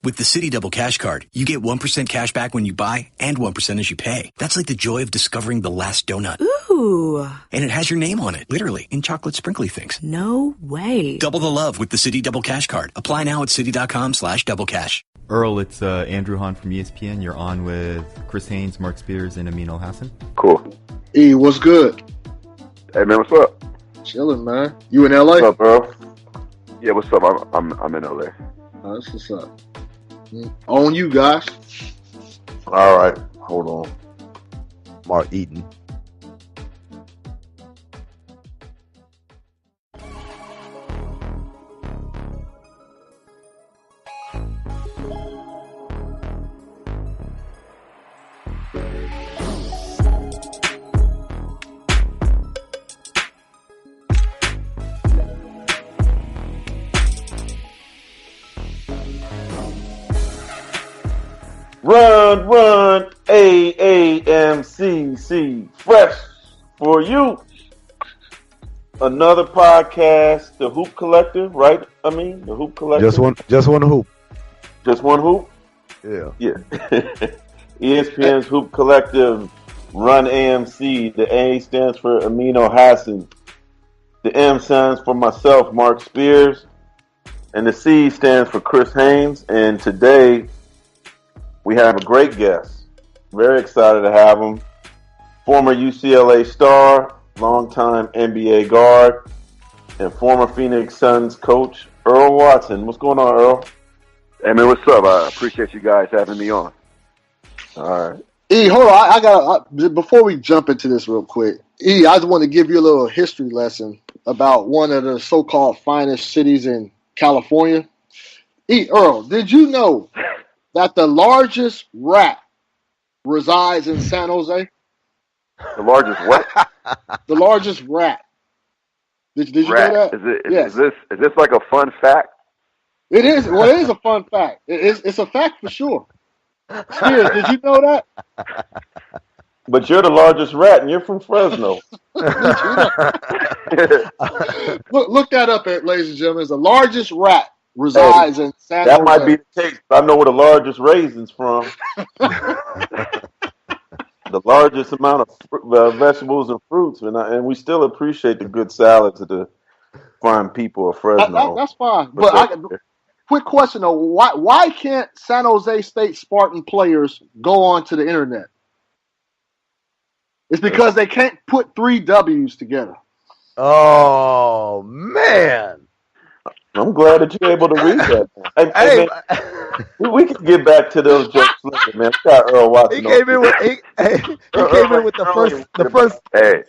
With the Citi Double Cash Card, you get 1% cash back when you buy and 1% as you pay. That's like the joy of discovering the last donut. Ooh. And it has your name on it, literally, in chocolate sprinkly things. No way. Double the love with the Citi Double Cash Card. Apply now at citi.com/doublecash. Earl, it's Andrew Hahn from ESPN. You're on with Chris Haynes, Mark Spears, and Amin Al-Hassan. Cool. E, what's good? Hey, man, what's up? Chilling, man. You in LA? What's up, bro? Yeah, what's up? I'm in LA. Oh, that's what's up. On you guys. All right, hold on. Mark Eaton. Run, AAMCC, fresh for you. Another podcast, the Hoop Collective, right? I mean, the Hoop Collective. Just one hoop. Just one hoop? Yeah. ESPN's Hoop Collective, Run AMC. The A stands for Amin Al-Hassan. The M stands for myself, Mark Spears. And the C stands for Chris Haynes. And today, we have a great guest. Very excited to have him. Former UCLA star, longtime NBA guard, and former Phoenix Suns coach, Earl Watson. What's going on, Earl? Hey, man, what's up? I appreciate you guys having me on. All right. E, hold on. Before we jump into this real quick, E, I just want to give you a little history lesson about one of the so-called finest cities in California. E, Earl, did you know that the largest rat resides in San Jose? The largest what? The largest rat. Did you rat. know that? Yes. Is this like a fun fact? It is. Well, it is a fun fact. It's a fact for sure. Spears, did you know that? But you're the largest rat, and you're from Fresno. Look that up, ladies and gentlemen. The largest rat resides in San Jose. That might be the case. I know where the largest raisin's from. The largest amount of vegetables and fruits, and we still appreciate the good salads of the fine people of Fresno. That's fine. But quick question though: why can't San Jose State Spartan players go onto the internet? It's because they can't put 3 W's together. Oh man! I'm glad that you're able to read that. Hey, man, we can get back to those jokes later, man. Got Earl Watson. He came in with the first. Hey,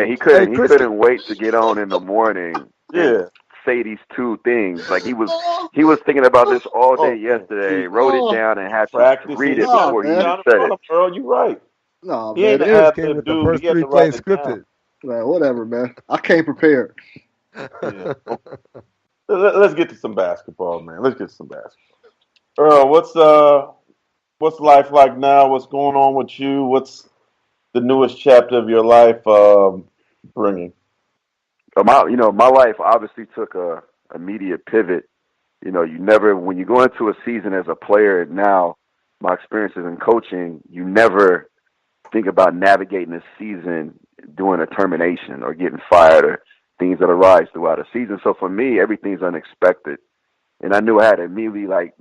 he couldn't wait to get on in the morning. Yeah. Say these 2 things. Like he was thinking about this all day yesterday. Wrote it down and had to read it before he even said it. Earl, you're right. No, he man, ain't it came with the first 3 plays scripted. Man, whatever, man. I came prepared. Yeah. Let's get to some basketball, man. Let's get to some basketball. Earl, what's life like now? What's going on with you? What's the newest chapter of your life bringing? My life obviously took a immediate pivot. You know, when you go into a season as a player now, my experiences in coaching, you never think about navigating a season doing a termination or getting fired or things that arise throughout a season. So for me, everything's unexpected. And I knew I had to immediately,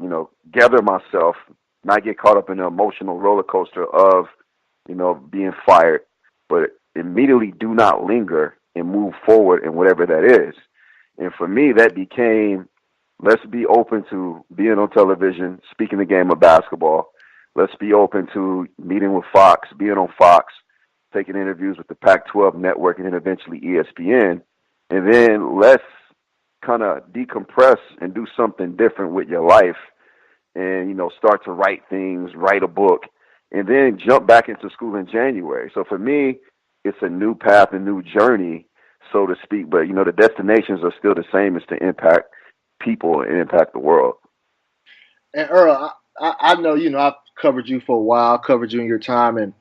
gather myself, not get caught up in the emotional roller coaster of, being fired, but immediately do not linger and move forward in whatever that is. And for me, that became, let's be open to being on television, speaking the game of basketball. Let's be open to meeting with Fox, being on Fox, taking interviews with the Pac-12 network and then eventually ESPN. And then let's kind of decompress and do something different with your life and, start to write things, write a book, and then jump back into school in January. So for me, it's a new path, a new journey, so to speak. But, the destinations are still the same. It's to impact people and impact the world. And Earl, I know, I've covered you for a while. I covered you in your time in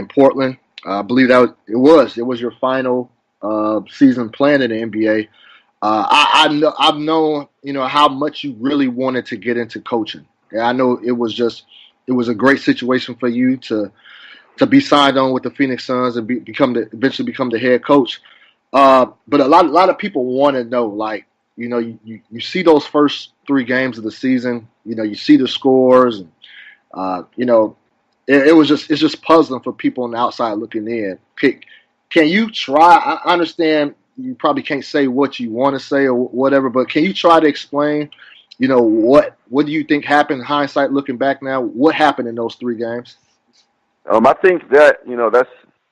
Portland. I believe it was your final season playing in the NBA. I've known, how much you really wanted to get into coaching. And I know it was a great situation for you to be signed on with the Phoenix Suns and eventually become the head coach. But a lot of people want to know, like, you see those first three games of the season, you see the scores, and it's just puzzling for people on the outside looking in. Can you try? I understand you probably can't say what you want to say or whatever, but can you try to explain, what do you think happened? Hindsight, looking back now, what happened in those three games? I think that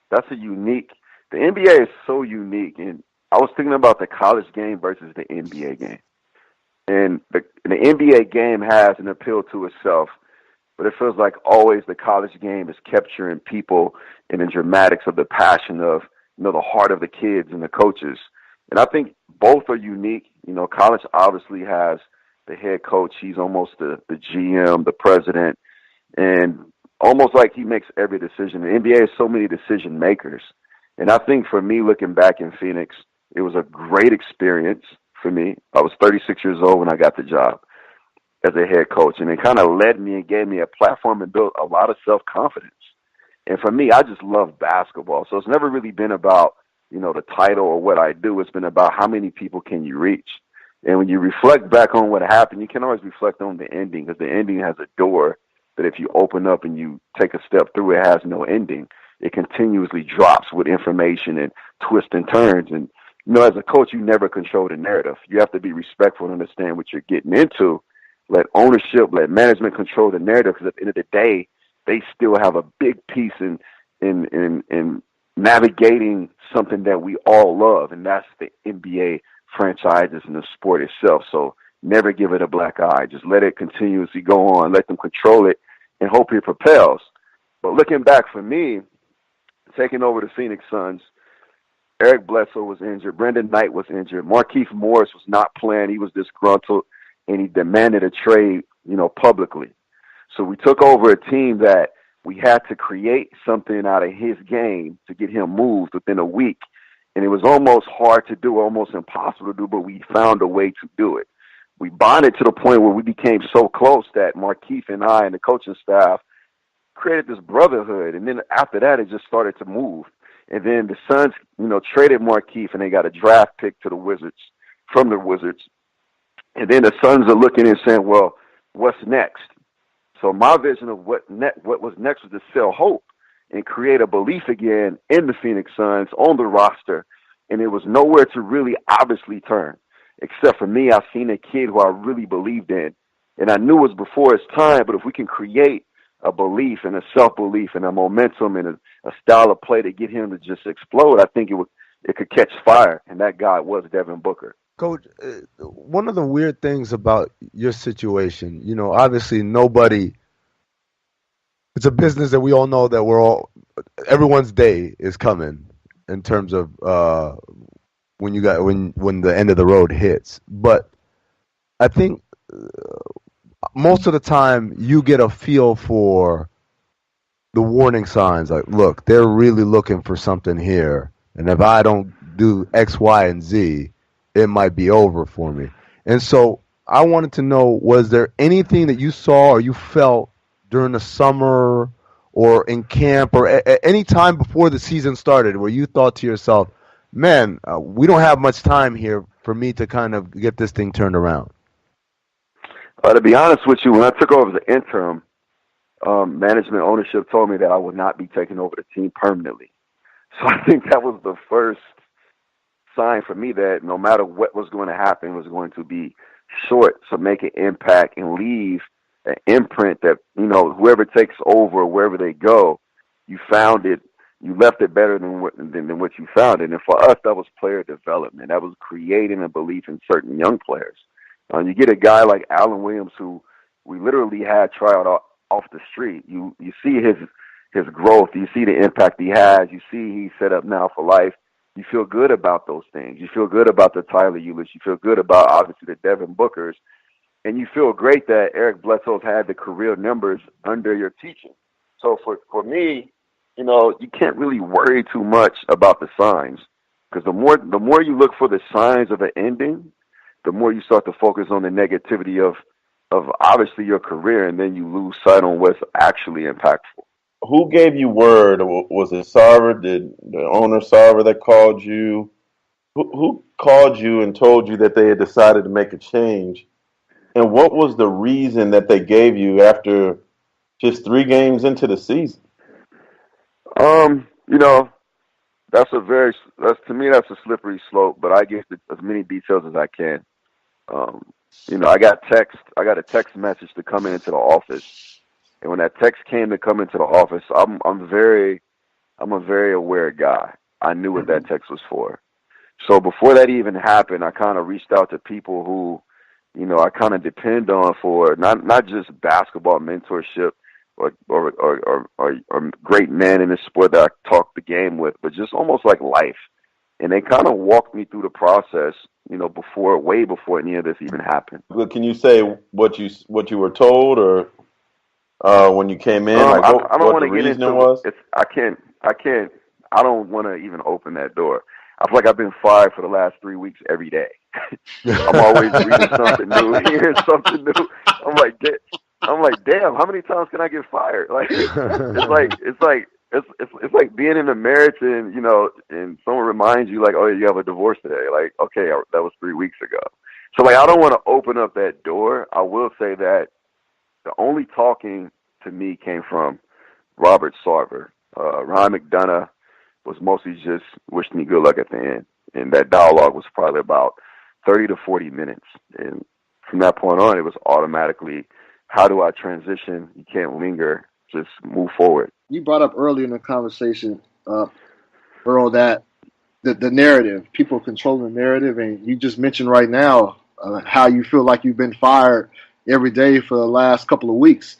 that's a unique. The NBA is so unique, and I was thinking about the college game versus the NBA game. And the NBA game has an appeal to itself, but it feels like always the college game is capturing people in the dramatics of the passion of the heart of the kids and the coaches. And I think both are unique. College obviously has the head coach. He's almost the GM, the president, and almost like he makes every decision. The NBA has so many decision makers. And I think for me, looking back in Phoenix, it was a great experience for me. I was 36 years old when I got the job as a head coach, and it kind of led me and gave me a platform and built a lot of self-confidence. And for me, I just love basketball. So it's never really been about, the title or what I do. It's been about how many people can you reach. And when you reflect back on what happened, you can always reflect on the ending, because the ending has a door that if you open up and you take a step through, it has no ending. It continuously drops with information and twists and turns. And, as a coach, you never control the narrative. You have to be respectful and understand what you're getting into. Let ownership, let management control the narrative, because at the end of the day, they still have a big piece in navigating something that we all love, and that's the NBA franchises and the sport itself. So never give it a black eye. Just let it continuously go on. Let them control it and hope it propels. But looking back for me, taking over the Phoenix Suns, Eric Bledsoe was injured. Brendan Knight was injured. Markieff Morris was not playing. He was disgruntled, and he demanded a trade, publicly. So we took over a team that we had to create something out of his game to get him moved within a week. And it was almost hard to do, almost impossible to do, but we found a way to do it. We bonded to the point where we became so close that Markieff and I and the coaching staff created this brotherhood. And then after that, it just started to move. And then the Suns, traded Markieff, and they got a draft pick to the Wizards, from the Wizards. And then the Suns are looking and saying, well, what's next? So my vision of what was next was to sell hope and create a belief again in the Phoenix Suns on the roster. And there was nowhere to really obviously turn, except for me. I seen a kid who I really believed in, and I knew it was before his time. But if we can create a belief and a self-belief and a momentum and a style of play to get him to just explode, I think it could catch fire. And that guy was Devin Booker. Coach, one of the weird things about your situation, obviously it's a business that we all know that everyone's day is coming in terms of when the end of the road hits. But I think most of the time you get a feel for the warning signs. Like, look, they're really looking for something here. And if I don't do X, Y, and Z, it might be over for me. And so I wanted to know, was there anything that you saw or you felt during the summer or in camp or at any time before the season started where you thought to yourself, man, we don't have much time here for me to kind of get this thing turned around? To be honest with you, when I took over the interim, management ownership told me that I would not be taking over the team permanently. So I think that was the first sign for me that no matter what was going to happen, was going to be short to make an impact and leave an imprint that, whoever takes over, wherever they go, you left it better than what you found it. And for us, that was player development. That was creating a belief in certain young players. You get a guy like Allen Williams, who we literally had try out off the street. You see his growth. You see the impact he has. You see he's set up now for life. You feel good about those things. You feel good about the Tyler Eulis. You feel good about, obviously, the Devin Bookers. And you feel great that Eric Bledsoe's had the career numbers under your teaching. So for me, you can't really worry too much about the signs. Because the more you look for the signs of an ending, the more you start to focus on the negativity of obviously your career, and then you lose sight on what's actually impactful. Who gave you word? Was it Sarver? Did the owner Sarver that called you? Who called you and told you that they had decided to make a change? And what was the reason that they gave you after just 3 games into the season? You know, that's to me that's a slippery slope. But I give as many details as I can. Um, I got a text message to come into the office, and when that text came to come into the office, I'm a very aware guy. I knew what that text was for. So before that even happened, I kind of reached out to people who, I kind of depend on for not just basketball mentorship or great men in the sport that I talk the game with, but just almost like life. And they kind of walked me through the process, way before any of this even happened. But can you say what you were told, or when you came in, like I don't what want the to get reasoning into was? it. I don't want to even open that door. I feel like I've been fired for the last 3 weeks every day. I'm always reading something new, hearing something new. I'm like, damn, how many times can I get fired? Like, it's like being in a marriage and and someone reminds you like, oh, you have a divorce today. Like, okay, that was 3 weeks ago. So like, I don't want to open up that door. I will say that the only talking to me came from Robert Sarver. Ryan McDonough was mostly just wishing me good luck at the end. And that dialogue was probably about 30 to 40 minutes. And from that point on, it was automatically, how do I transition? You can't linger. Just move forward. You brought up earlier in the conversation, Earl, that the narrative, people controlling the narrative, and you just mentioned right now how you feel like you've been fired every day for the last couple of weeks.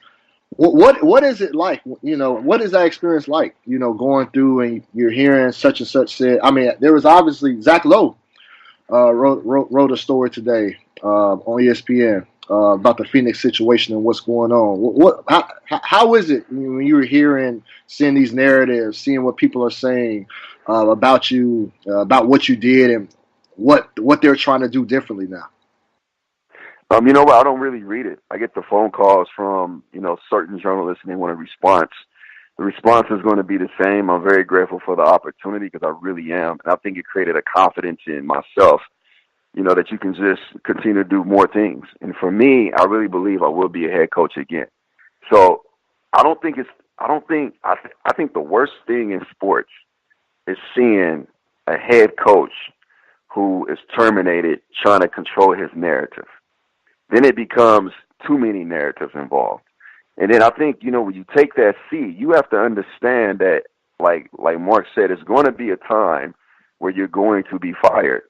What is it like? What is that experience like? Going through and you're hearing such and such said. I mean, there was obviously Zach Lowe wrote a story today on ESPN about the Phoenix situation and what's going on. How is it when you were seeing these narratives, seeing what people are saying about you, about what you did, and what they're trying to do differently now? You know what? I don't really read it. I get the phone calls from, certain journalists and they want a response. The response is going to be the same. I'm very grateful for the opportunity because I really am. And I think it created a confidence in myself, that you can just continue to do more things. And for me, I really believe I will be a head coach again. So I think the worst thing in sports is seeing a head coach who is terminated trying to control his narrative. Then it becomes too many narratives involved. And then I think, when you take that seat, you have to understand that, like Mark said, it's going to be a time where you're going to be fired.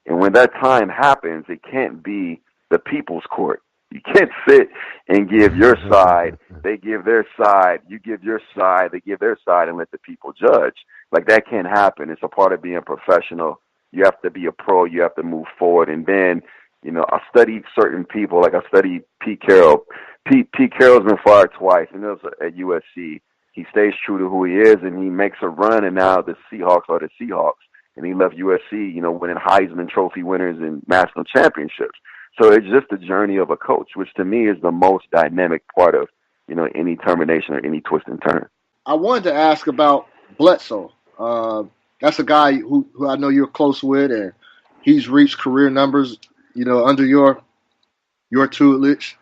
And when that time happens, it can't be the people's court. You can't sit and give your side, they give their side, you give your side, they give their side, and let the people judge. Like, that can't happen. It's a part of being professional. You have to be a pro. You have to move forward. And then, I studied certain people. Like, I studied Pete Carroll. Pete Carroll's been fired twice, and it was at USC. He stays true to who he is, and he makes a run, and now the Seahawks are the Seahawks. And he left USC, winning Heisman Trophy winners and national championships. So it's just the journey of a coach, which to me is the most dynamic part of, any termination or any twist and turn. I wanted to ask about Bledsoe. That's a guy who I know you're close with, and he's reached career numbers, under your tutelage.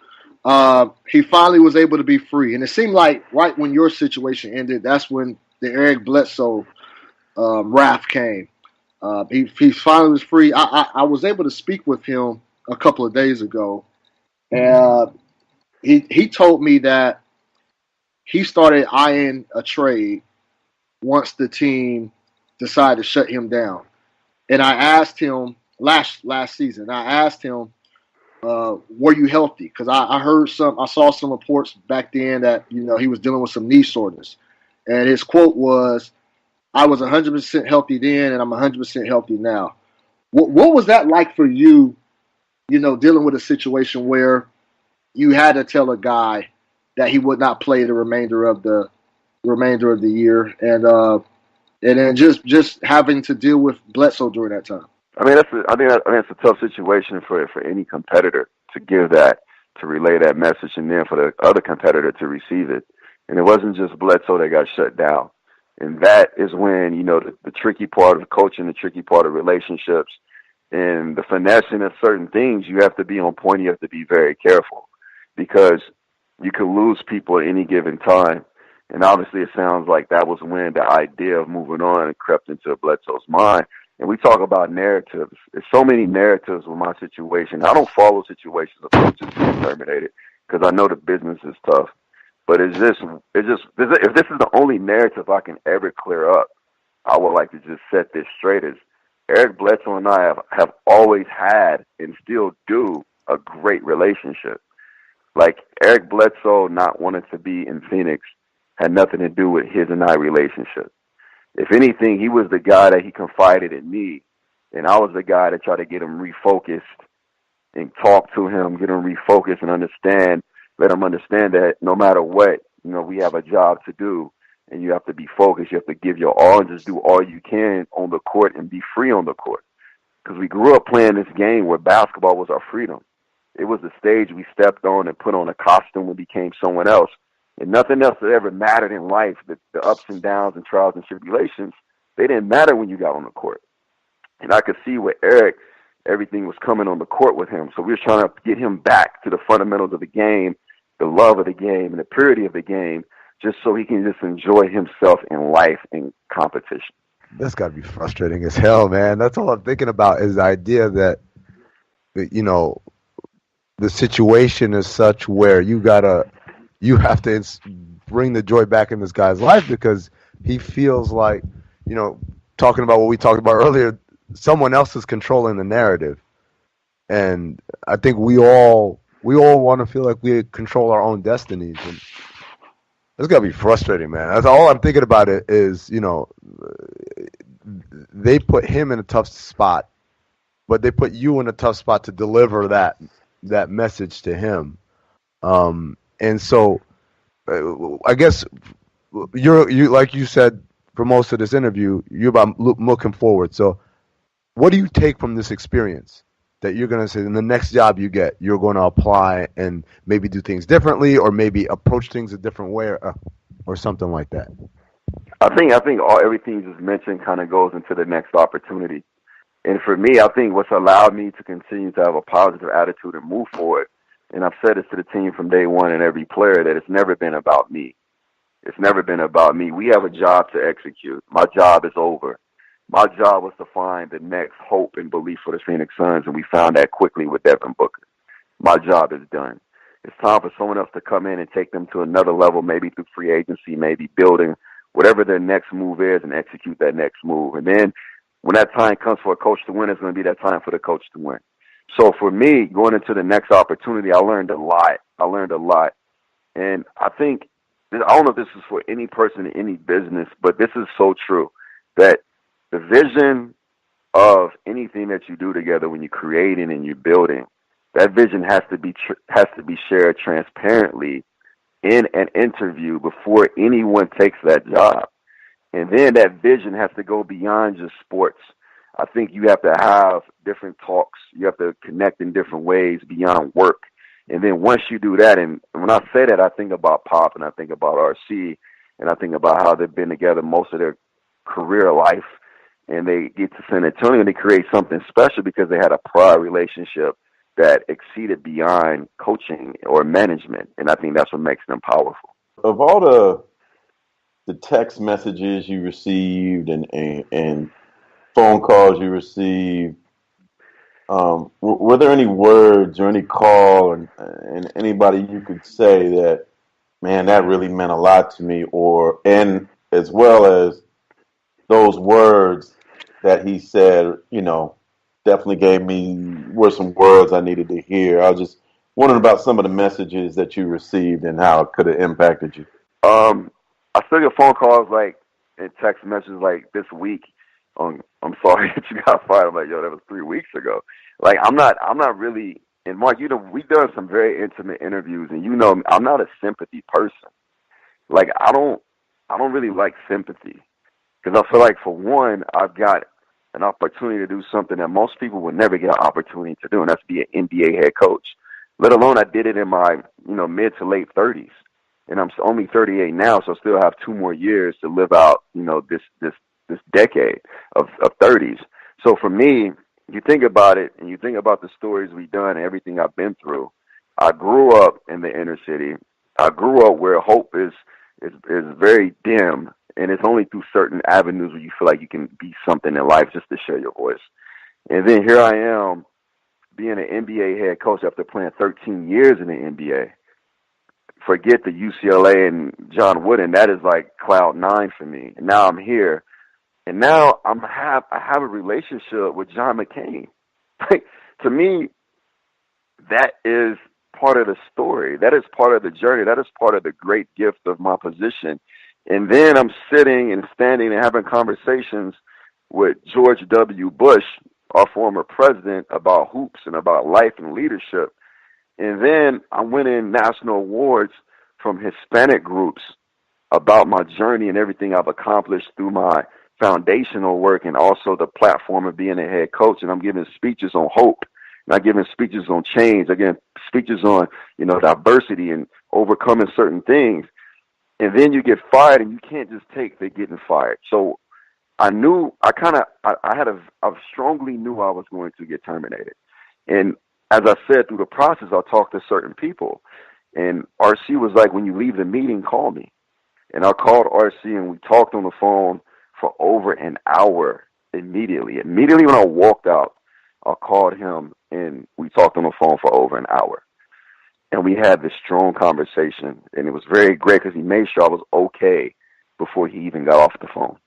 He finally was able to be free. And it seemed like right when your situation ended, that's when the Eric Bledsoe wrath came. He finally was free. I was able to speak with him a couple of days ago, and he told me that he started eyeing a trade once the team decided to shut him down. And I asked him last season. I asked him, were you healthy? Because I saw some reports back then that he was dealing with some knee soreness, and his quote was, "I was 100% healthy then, and I'm 100% healthy now." What was that like for you? Dealing with a situation where you had to tell a guy that he would not play the remainder of the year, and and then just having to deal with Bledsoe during that time. I mean, that's a tough situation for any competitor to give that, to relay that message, and then for the other competitor to receive it. And it wasn't just Bledsoe that got shut down. And that is when, the tricky part of coaching, the tricky part of relationships, and the finessing of certain things, you have to be on point. You have to be very careful because you could lose people at any given time. And obviously it sounds like that was when the idea of moving on crept into Bledsoe's mind. And we talk about narratives. There's so many narratives with my situation. I don't follow situations of coaches being terminated because I know the business is tough. But if this is the only narrative I can ever clear up, I would like to just set this straight as Eric Bledsoe and I have always had and still do a great relationship. Like Eric Bledsoe not wanting to be in Phoenix had nothing to do with his and I relationship. If anything, he was the guy that he confided in me, and I was the guy that tried to get him refocused and talk to him, get him refocused and let him understand that no matter what, we have a job to do, and you have to be focused. You have to give your all and just do all you can on the court and be free on the court. Because we grew up playing this game where basketball was our freedom. It was the stage we stepped on and put on a costume and became someone else. And nothing else that ever mattered in life, the ups and downs and trials and tribulations, they didn't matter when you got on the court. And I could see with Eric, everything was coming on the court with him. So we were trying to get him back to the fundamentals of the game, the love of the game, and the purity of the game, just so he can just enjoy himself in life and competition. That's got to be frustrating as hell, man. That's all I'm thinking about is the idea that, the situation is such where you have to bring the joy back in this guy's life because he feels like, talking about what we talked about earlier, someone else is controlling the narrative. And I think we all want to feel like we control our own destinies. And it's got to be frustrating, man. That's all I'm thinking about it is, they put him in a tough spot, but they put you in a tough spot to deliver that message to him. And so I guess you like you said for most of this interview, you're about looking forward. So what do you take from this experience that you're going to say in the next job you get, you're going to apply and maybe do things differently or maybe approach things a different way or something like that? I think everything you just mentioned kind of goes into the next opportunity. And for me, I think what's allowed me to continue to have a positive attitude and move forward, and I've said this to the team from day one and every player, that it's never been about me. It's never been about me. We have a job to execute. My job is over. My job was to find the next hope and belief for the Phoenix Suns, and we found that quickly with Devin Booker. My job is done. It's time for someone else to come in and take them to another level, maybe through free agency, maybe building whatever their next move is and execute that next move. And then when that time comes for a coach to win, it's going to be that time for the coach to win. So for me, going into the next opportunity, I learned a lot. And I think, I don't know if this is for any person in any business, but this is so true, that the vision of anything that you do together when you're creating and you're building, that vision has to be shared transparently in an interview before anyone takes that job. And then that vision has to go beyond just sports. I think you have to have different talks. You have to connect in different ways beyond work. And then once you do that, and when I say that, I think about Pop and I think about RC and I think about how they've been together most of their career life, and they get to San Antonio and they create something special because they had a prior relationship that exceeded beyond coaching or management. And I think that's what makes them powerful. Of all the text messages you received and phone calls you received, were there any words or any call and anybody you could say that, man, that really meant a lot to me, and as well as those words that he said, definitely were some words I needed to hear. I was just wondering about some of the messages that you received and how it could have impacted you. I still get phone calls and text messages this week on, I'm sorry that you got fired. I'm like, yo, that was 3 weeks ago. I'm not really, and Mark, we've done some very intimate interviews, and I'm not a sympathy person. I don't really like sympathy. Because I feel like, for one, I've got an opportunity to do something that most people would never get an opportunity to do, and that's be an NBA head coach. Let alone I did it in my, mid to late 30s, and I'm only 38 now, so I still have 2 more years to live out, this decade of 30s. So for me, you think about it, and you think about the stories we've done and everything I've been through. I grew up in the inner city. I grew up where hope is very dim, and it's only through certain avenues where you feel like you can be something in life just to share your voice. And then here I am being an NBA head coach after playing 13 years in the NBA. Forget the UCLA and John Wooden. That is like cloud 9 for me. And now I'm here. And now I have a relationship with John McCain. Like, to me, that is part of the story. That is part of the journey. That is part of the great gift of my position. And then I'm sitting and standing and having conversations with George W. Bush, our former president, about hoops and about life and leadership. And then I'm winning national awards from Hispanic groups about my journey and everything I've accomplished through my foundational work and also the platform of being a head coach. And I'm giving speeches on hope. And I'm giving speeches on change. I'm giving speeches on, diversity and overcoming certain things. And then you get fired, and you can't just take the getting fired. So I strongly knew I was going to get terminated. And as I said, through the process, I talked to certain people. And RC was like, when you leave the meeting, call me. And I called RC, and we talked on the phone for over an hour immediately. Immediately when I walked out, I called him, and we talked on the phone for over an hour. And we had this strong conversation, and it was very great because he made sure I was okay before he even got off the phone.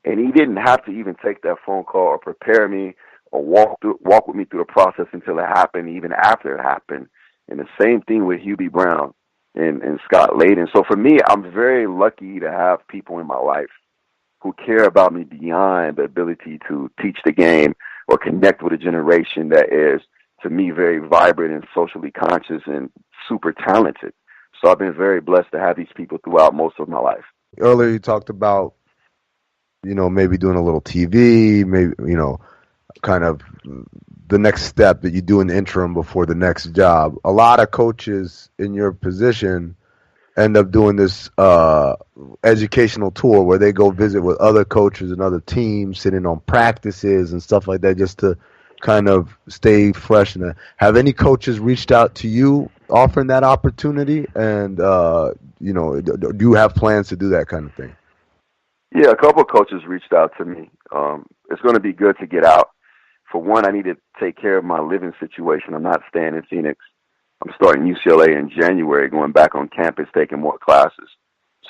And he didn't have to even take that phone call or prepare me or walk with me through the process until it happened, even after it happened. And the same thing with Hubie Brown and Scott Layden. So for me, I'm very lucky to have people in my life who care about me beyond the ability to teach the game or connect with a generation that is, to me, very vibrant and socially conscious and super talented. So I've been very blessed to have these people throughout most of my life. Earlier you talked about, maybe doing a little TV, maybe, kind of the next step that you do in the interim before the next job. A lot of coaches in your position end up doing this educational tour where they go visit with other coaches and other teams, sitting on practices and stuff like that, just to kind of stay fresh. And have any coaches reached out to you offering that opportunity? And do you have plans to do that kind of thing? Yeah, a couple of coaches reached out to me. It's going to be good to get out. For one, I need to take care of my living situation. I'm not staying in Phoenix. I'm starting UCLA in January, going back on campus, taking more classes.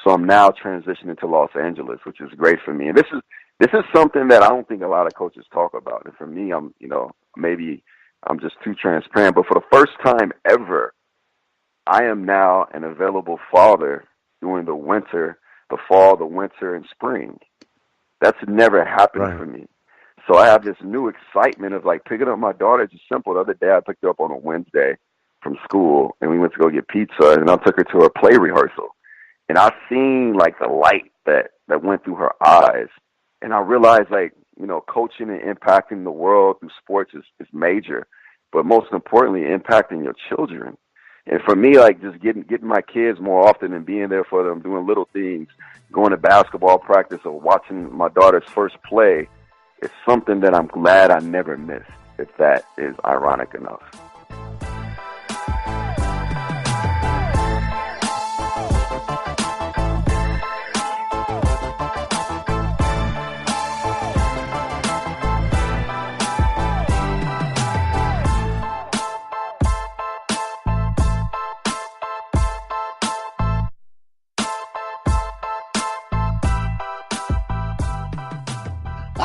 So I'm now transitioning to Los Angeles, which is great for me. And this is something that I don't think a lot of coaches talk about. And for me, maybe I'm just too transparent, but for the first time ever, I am now an available father during the winter, the fall, the winter, and spring. That's never happened for me. So I have this new excitement of like picking up my daughter. It's just simple. The other day I picked her up on a Wednesday from school, and we went to go get pizza, and I took her to her play rehearsal. And I seen like the light that went through her eyes. And I realized, like, coaching and impacting the world through sports is major, but most importantly, impacting your children. And for me, like, just getting my kids more often and being there for them, doing little things, going to basketball practice or watching my daughter's first play, it's something that I'm glad I never missed, if that is ironic enough.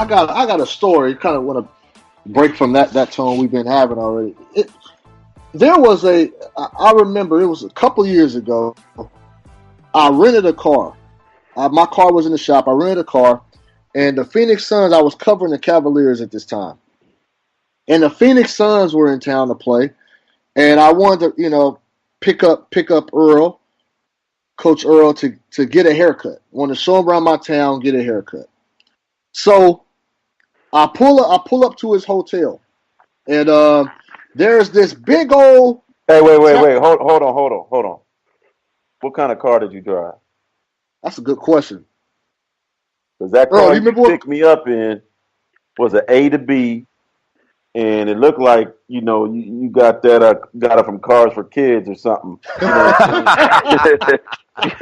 I got a story. Kind of want to break from that tone we've been having already. I remember it was a couple years ago. I rented a car. My car was in the shop. I rented a car, and the Phoenix Suns. I was covering the Cavaliers at this time, and the Phoenix Suns were in town to play, and I wanted to, pick up Coach Earl, to get a haircut. I wanted to show him around my town, get a haircut. So I pull up to his hotel, and there's this big old. Hey, wait. Hold on. What kind of car did you drive? That's a good question. Because that Earl, car you you remember what? picked me up in was an A to B, and it looked like you got it from Cars for Kids or something. You know what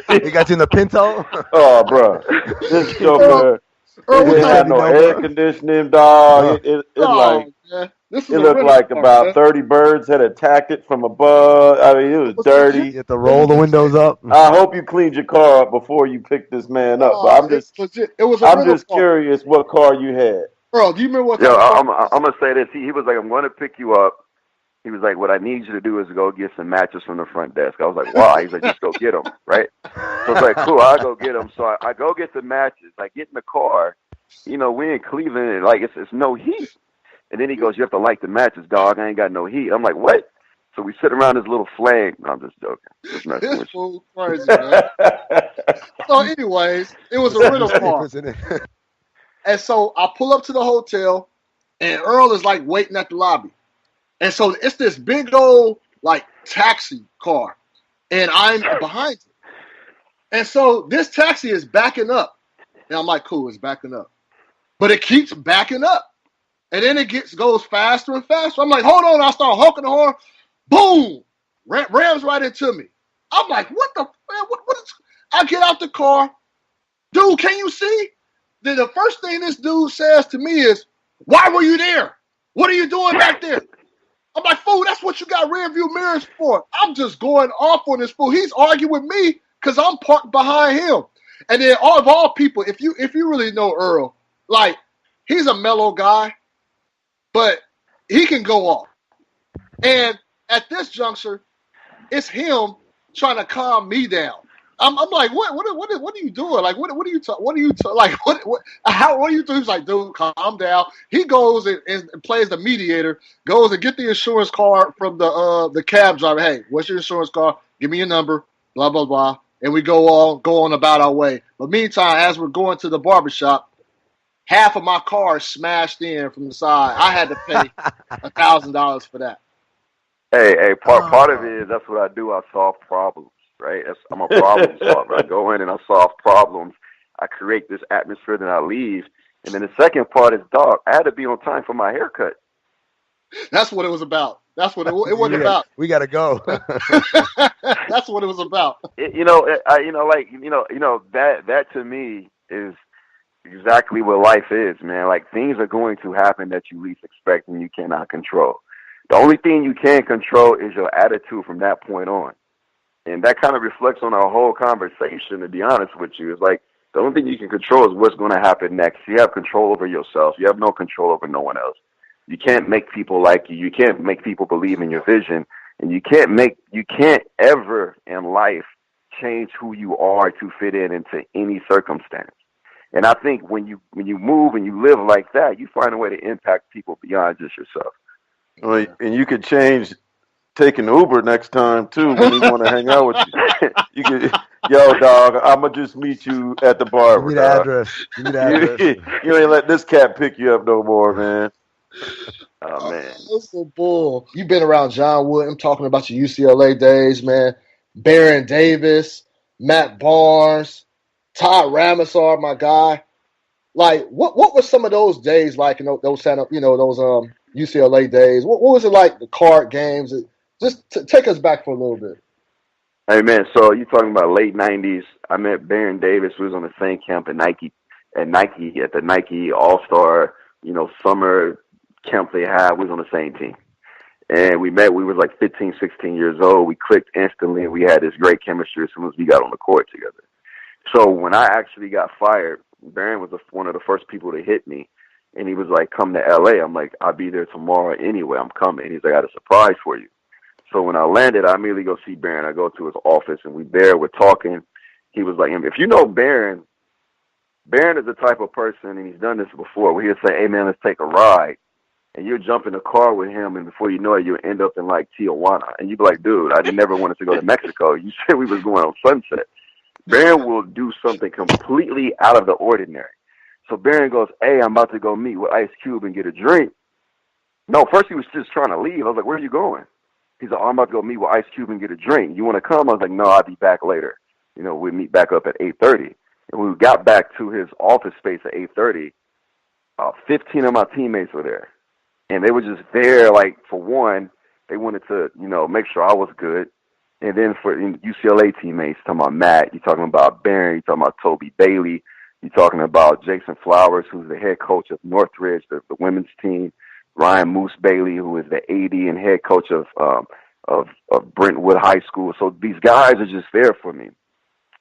I'm He got you in the Pinto. Oh, bro, this Earl, Joker, Earl, it what didn't kind have of Chevy no car? air Nova. conditioning, dog. Uh, Oh man, this is It a looked rental like car, about man. 30 birds had attacked it from above. I mean, it was It was legit. dirty. you have to It roll was the windows legit. up. I hope you cleaned your car up before you picked this man up. But It's legit. It was a I'm rental just car. curious what car you had. Earl, do you remember what Yo, kind of car I'm it was? I'm gonna say this. He was like, I'm gonna pick you up. He was like, what I need you to do is go get some matches from the front desk. I was like, why? He's like, just go get them, right? So it's like, cool, I'll go get them. So I go get the matches. I get in the car. We in Cleveland, and like it's no heat. And then he goes, you have to light the matches, dog. I ain't got no heat. I'm like, what? So we sit around this little flame. No, I'm just joking. Just messing This with you. fool crazy, man. So, anyways, it was Put a some rental car, newspapers in it. and so I pull up to the hotel, and Earl is like waiting at the lobby, and so it's this big old like taxi car, and I'm behind it, and so this taxi is backing up, and I'm like, cool, it's backing up, but it keeps backing up. And then goes faster and faster. I'm like, hold on. I start honking the horn. Boom! Rams right into me. I'm like, what the man? What is? I get out the car. Dude, can you see? Then the first thing this dude says to me is, why were you there? What are you doing back there? I'm like, fool, that's what you got rear view mirrors for. I'm just going off on this fool. He's arguing with me because I'm parked behind him. And then of all people, if you really know Earl, like, he's a mellow guy, but he can go off. And at this juncture, it's him trying to calm me down. I'm like, what are you doing? Like, what are you like, what are you doing? He's like, dude, calm down. He goes and plays the mediator, goes and get the insurance card from the cab driver. Hey, what's your insurance card? Give me your number, blah, blah, blah. And we go on about our way. But meantime, as we're going to the barbershop, half of my car is smashed in from the side. I had to pay $1,000 for that. Hey, part of Oh. it is that's what I do. I solve problems, right? I'm a problem solver. I go in and I solve problems. I create this atmosphere, then I leave. And then the second part is, dog, I had to be on time for my haircut. That's what it was about. That's what it wasn't about. We gotta go. That's what it was about. That to me is exactly what life is, man. Like, things are going to happen that you least expect and you cannot control. The only thing you can control is your attitude from that point on. And that kind of reflects on our whole conversation, to be honest with you. It's like the only thing you can control is what's going to happen next. You have control over yourself. You have no control over no one else. You can't make people like you. You can't make people believe in your vision. And you can't ever in life change who you are to fit into any circumstance. And I think when you move and you live like that, you find a way to impact people beyond just yourself. Well, and you could change taking Uber next time too when he want to hang out with you. You could, yo, dog, I'ma just meet you at the Give barber, me the dog. address. Give me the address. You ain't let this cat pick you up no more, man. Oh man. That's a bull. You've been around John Wood. I'm talking about your UCLA days, man. Baron Davis, Matt Barnes, Todd Ramisar, my guy. Like, what were some of those days like? Those UCLA days. What was it like? The card games. Just take us back for a little bit. Hey man, so you talking about late '90s? I met Baron Davis. We was on the same camp at Nike at the Nike All Star, summer camp they had. We was on the same team, and we met. We was like 15, 16 years old. We clicked instantly, and we had this great chemistry as soon as we got on the court together. So when I actually got fired, Baron was one of the first people to hit me, and he was like, "Come to LA." I'm like, "I'll be there tomorrow anyway. I'm coming." He's like, "I got a surprise for you." So when I landed, I immediately go see Baron. I go to his office, and we're talking. He was like, if you know Baron, Baron is the type of person, and he's done this before, where he'll say, "Hey man, let's take a ride," and you'll jump in the car with him, and before you know it, you'll end up in like Tijuana, and you'd be like, "Dude, I never wanted to go to Mexico. You said we was going on Sunset." Baron will do something completely out of the ordinary. So Barron goes, hey, I'm about to go meet with Ice Cube and get a drink. No, first he was just trying to leave. I was like, where are you going? He's like, I'm about to go meet with Ice Cube and get a drink. You want to come? I was like, no, I'll be back later. We'll meet back up at 8:30. And when we got back to his office space at 8:30, 15 of my teammates were there. And they were just there, like, for one, they wanted to, make sure I was good. And then for UCLA teammates, talking about Matt, you're talking about Barron, you're talking about Toby Bailey, you're talking about Jason Flowers, who's the head coach of Northridge, the women's team, Ryan Moose Bailey, who is the AD and head coach of Brentwood High School. So these guys are just there for me.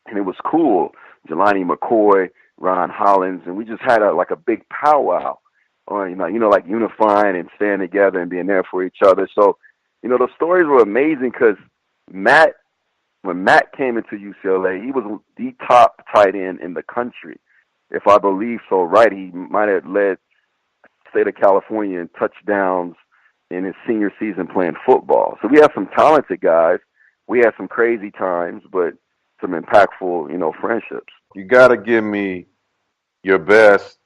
And it was cool. Jelani McCoy, Ron Hollins, and we just had a big powwow on, like unifying and staying together and being there for each other. So, those stories were amazing because when Matt came into UCLA, he was the top tight end in the country. If I believe so right, he might have led the state of California in touchdowns in his senior season playing football. So we have some talented guys. We had some crazy times, but some impactful, friendships. You got to give me your best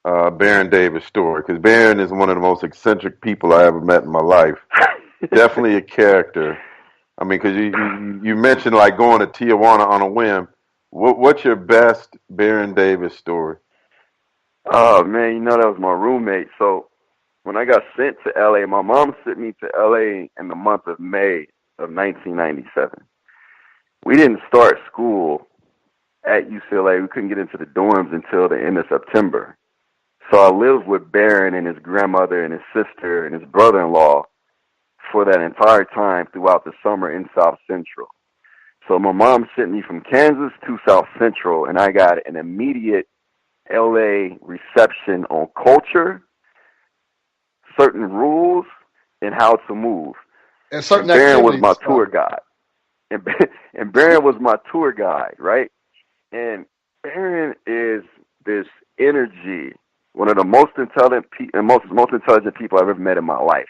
Baron Davis story, because Baron is one of the most eccentric people I ever met in my life. Definitely a character. I mean, because you mentioned like going to Tijuana on a whim. What's your best Baron Davis story? Oh, man, that was my roommate. So when I got sent to L.A., my mom sent me to L.A. in the month of May of 1997. We didn't start school at UCLA. We couldn't get into the dorms until the end of September. So I lived with Barron and his grandmother and his sister and his brother-in-law for that entire time throughout the summer in South Central. So my mom sent me from Kansas to South Central, and I got an immediate LA reception on culture, certain rules, and how to move. And certain Barron was my tour guide. And Barron was my tour guide, right? And Barron is this energy, one of the most intelligent people I've ever met in my life.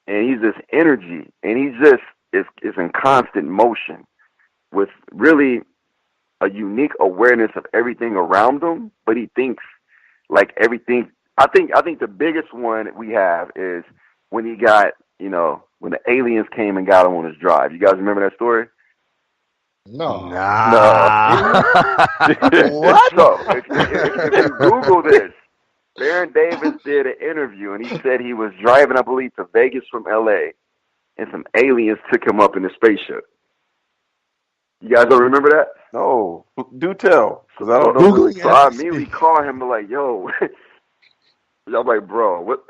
And he's this energy, and he just is in constant motion with really a unique awareness of everything around him, but he thinks like everything. I think the biggest one we have is when he got, when the aliens came and got him on his drive. You guys remember that story? No. What? So if you Google this, Baron Davis did an interview, and he said he was driving, I believe, to Vegas from L.A., and some aliens took him up in a spaceship. You guys don't remember that? No. Do tell, because I don't know. Googling So I immediately called him and like, yo. I'm like, bro, what?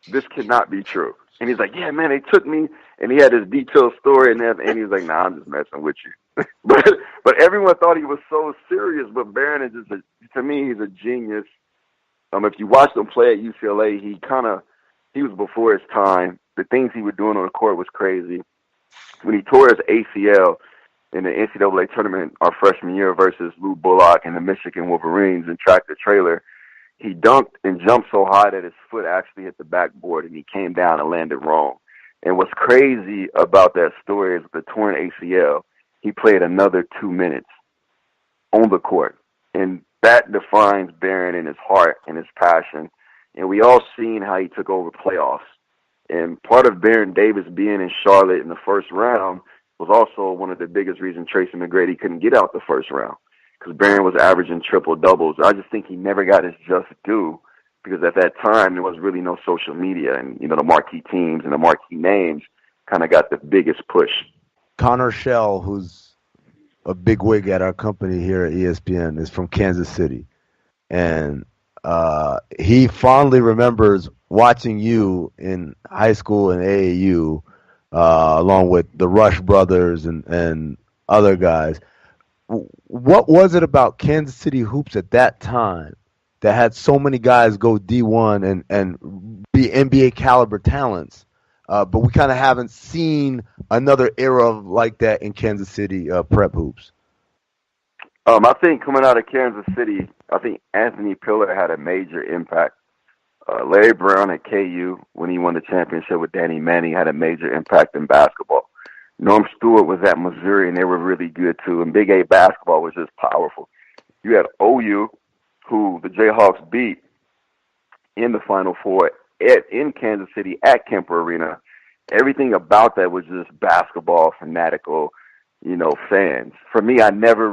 This cannot be true. And he's like, yeah, man, they took me. And he had this detailed story, and he was like, nah, I'm just messing with you. but everyone thought he was so serious. But Barron is just, to me, he's a genius. If you watched him play at UCLA, he was before his time. The things he was doing on the court was crazy. When he tore his ACL in the NCAA tournament our freshman year versus Lou Bullock and the Michigan Wolverines and tractor trailer, he dunked and jumped so high that his foot actually hit the backboard, and he came down and landed wrong. And what's crazy about that story is the torn ACL, he played another 2 minutes on the court. And that defines Barron and his heart and his passion. And we all seen how he took over playoffs. And part of Baron Davis being in Charlotte in the first round was also one of the biggest reasons Tracy McGrady couldn't get out the first round, because Barron was averaging triple-doubles. I just think he never got his just due, because at that time there was really no social media, and the marquee teams and the marquee names kind of got the biggest push. Connor Shell, who's a big wig at our company here at ESPN, is from Kansas City, and he fondly remembers watching you in high school and AAU, along with the Rush brothers and other guys. What was it about Kansas City hoops at that time that had so many guys go D1 and be NBA caliber talents, but we kind of haven't seen another era like that in Kansas City prep hoops? I think coming out of Kansas City, I think Anthony Pillar had a major impact. Larry Brown at KU, when he won the championship with Danny Manning, had a major impact in basketball. Norm Stewart was at Missouri, and they were really good, too. And Big A basketball was just powerful. You had OU, who the Jayhawks beat in the Final Four in Kansas City at Kemper Arena. Everything about that was just basketball fanatical, fans. For me, I never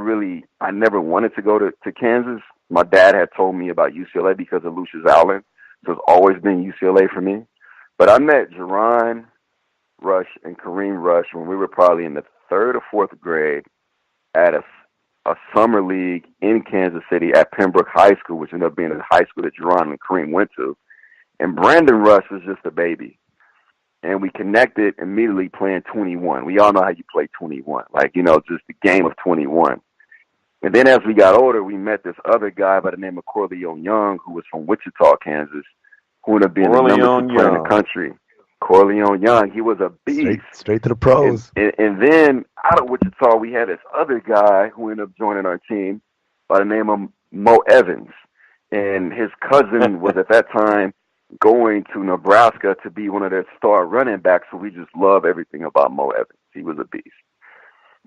wanted to go to Kansas. My dad had told me about UCLA because of Lucius Allen, so it's always been UCLA for me. But I met Jerron Rush and Kareem Rush when we were probably in the 3rd or 4th grade at a summer league in Kansas City at Pembroke High School, which ended up being the high school that Jerron and Kareem went to. And Brandon Rush was just a baby. And we connected immediately playing 21. We all know how you play 21, just the game of 21. And then as we got older, we met this other guy by the name of Corleone Young, who was from Wichita, Kansas, who ended up being the number 2 player in the country. Corleone Young, he was a beast. Straight to the pros. And then out of Wichita, we had this other guy who ended up joining our team by the name of Mo Evans. And his cousin was at that time going to Nebraska to be one of their star running backs, so we just love everything about Mo Evans. He was a beast.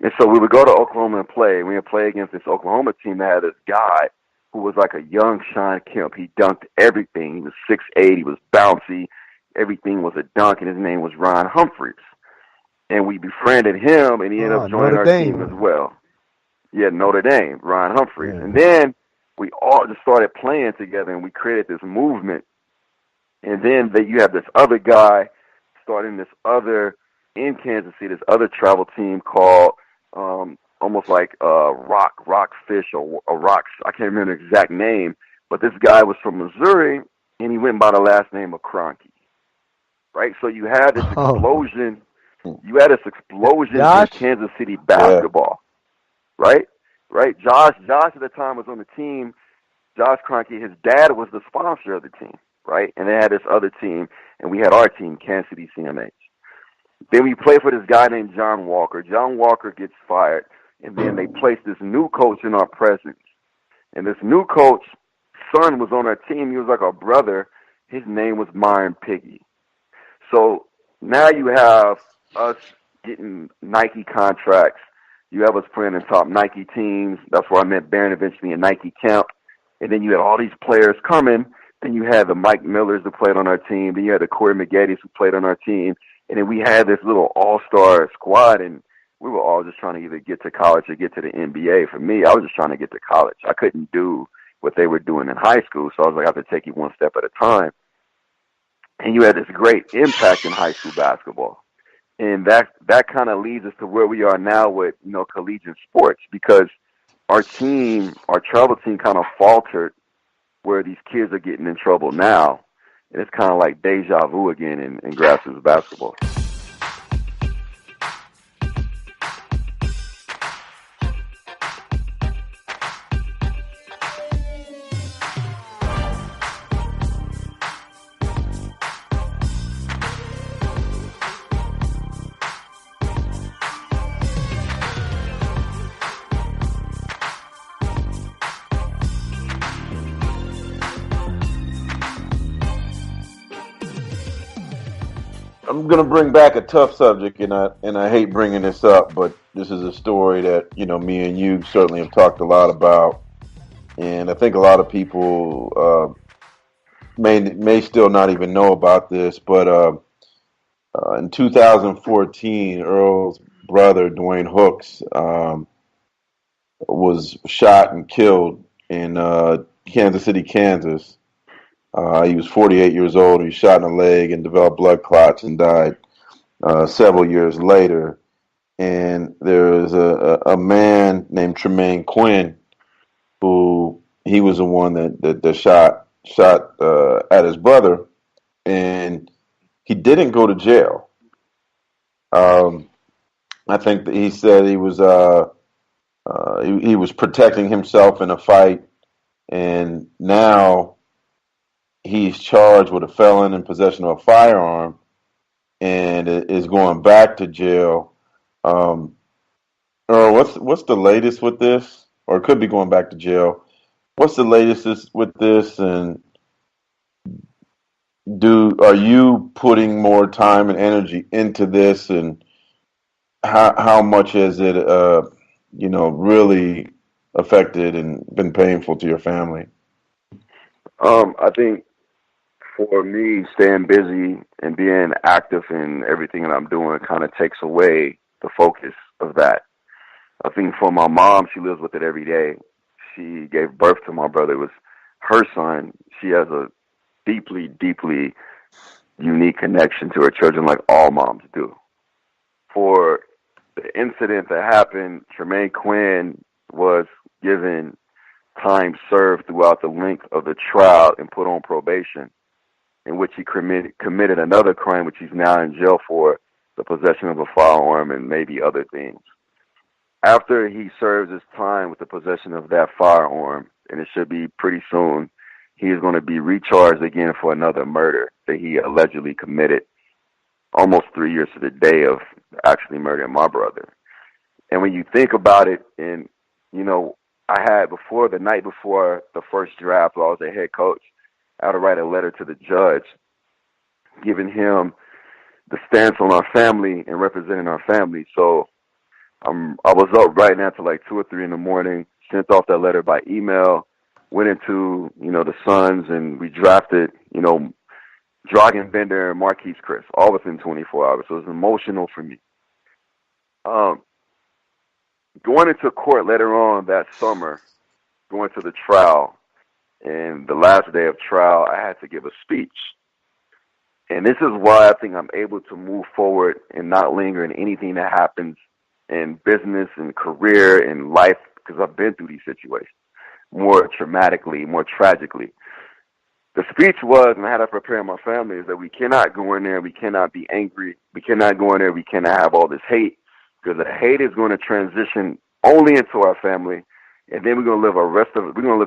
And so we would go to Oklahoma and play. We would play against this Oklahoma team that had this guy who was like a young Sean Kemp. He dunked everything. He was 6'8". He was bouncy. Everything was a dunk, and his name was Ron Humphreys. And we befriended him, and he ended up joining our team as well. Yeah, Notre Dame, Ron Humphreys. Yeah. And then we all just started playing together, and we created this movement. And then you have this other guy starting this other, in Kansas City, this other travel team called almost like Rockfish or Rocks. I can't remember the exact name, but this guy was from Missouri, and he went by the last name of Kroenke. Right? So you had this explosion. You had this explosion in Kansas City basketball. Yeah. Right? Josh at the time was on the team. Josh Kroenke, his dad was the sponsor of the team. Right? And they had this other team, and we had our team, Kansas City CMH. Then we played for this guy named John Walker. John Walker gets fired, and then they placed this new coach in our presence. And this new coach, son was on our team. He was like our brother. His name was Myron Piggy. So now you have us getting Nike contracts. You have us playing in top Nike teams. That's where I met Barron eventually in Nike camp. And then you had all these players coming. Then you had the Mike Millers who played on our team. Then you had the Corey McGettys who played on our team. And then we had this little all-star squad, and we were all just trying to either get to college or get to the NBA. For me, I was just trying to get to college. I couldn't do what they were doing in high school, so I was like, I have to take it one step at a time. And you had this great impact in high school basketball. And that kind of leads us to where we are now with, collegiate sports, because our travel team kind of faltered where these kids are getting in trouble now. And it's kind of like deja vu again in grassroots basketball. I'm going to bring back a tough subject, and I hate bringing this up, but this is a story that, me and you certainly have talked a lot about, and I think a lot of people may still not even know about this, but in 2014, Earl's brother, Dwayne Hooks, was shot and killed in Kansas City, Kansas. He was 48 years old. He was shot in the leg and developed blood clots and died several years later. And there was a man named Tremaine Quinn who he was the one that shot at his brother, and he didn't go to jail. I think that he said he was protecting himself in a fight, and now he's charged with a felon in possession of a firearm and is going back to jail. Earl, what's the latest with this? Or could be going back to jail. What's the latest with this? And are you putting more time and energy into this? And how much has it, really affected and been painful to your family? I think for me, staying busy and being active in everything that I'm doing kind of takes away the focus of that. I think for my mom, she lives with it every day. She gave birth to my brother. It was her son. She has a deeply, deeply unique connection to her children like all moms do. For the incident that happened, Tremaine Quinn was given time served throughout the length of the trial and put on probation, in which he committed another crime, which he's now in jail for, the possession of a firearm and maybe other things. After he serves his time with the possession of that firearm, and it should be pretty soon, he is going to be recharged again for another murder that he allegedly committed almost 3 years to the day of actually murdering my brother. And when you think about it, and, you know, I had the night before the first draft, where I was a head coach, I had to write a letter to the judge giving him the stance on our family and representing our family. So I was up right now till like 2 or 3 in the morning, sent off that letter by email, went into, the Suns, and we drafted, Dragan Bender and Marquise Chris, all within 24 hours. So it was emotional for me. Going into court later on that summer, going to the trial, and the last day of trial, I had to give a speech. And this is why I think I'm able to move forward and not linger in anything that happens in business and career and life, because I've been through these situations more traumatically, more tragically. The speech was, and I had to prepare my family, is that we cannot go in there, we cannot be angry, we cannot go in there, we cannot have all this hate, because the hate is going to transition only into our family, and then we're going to live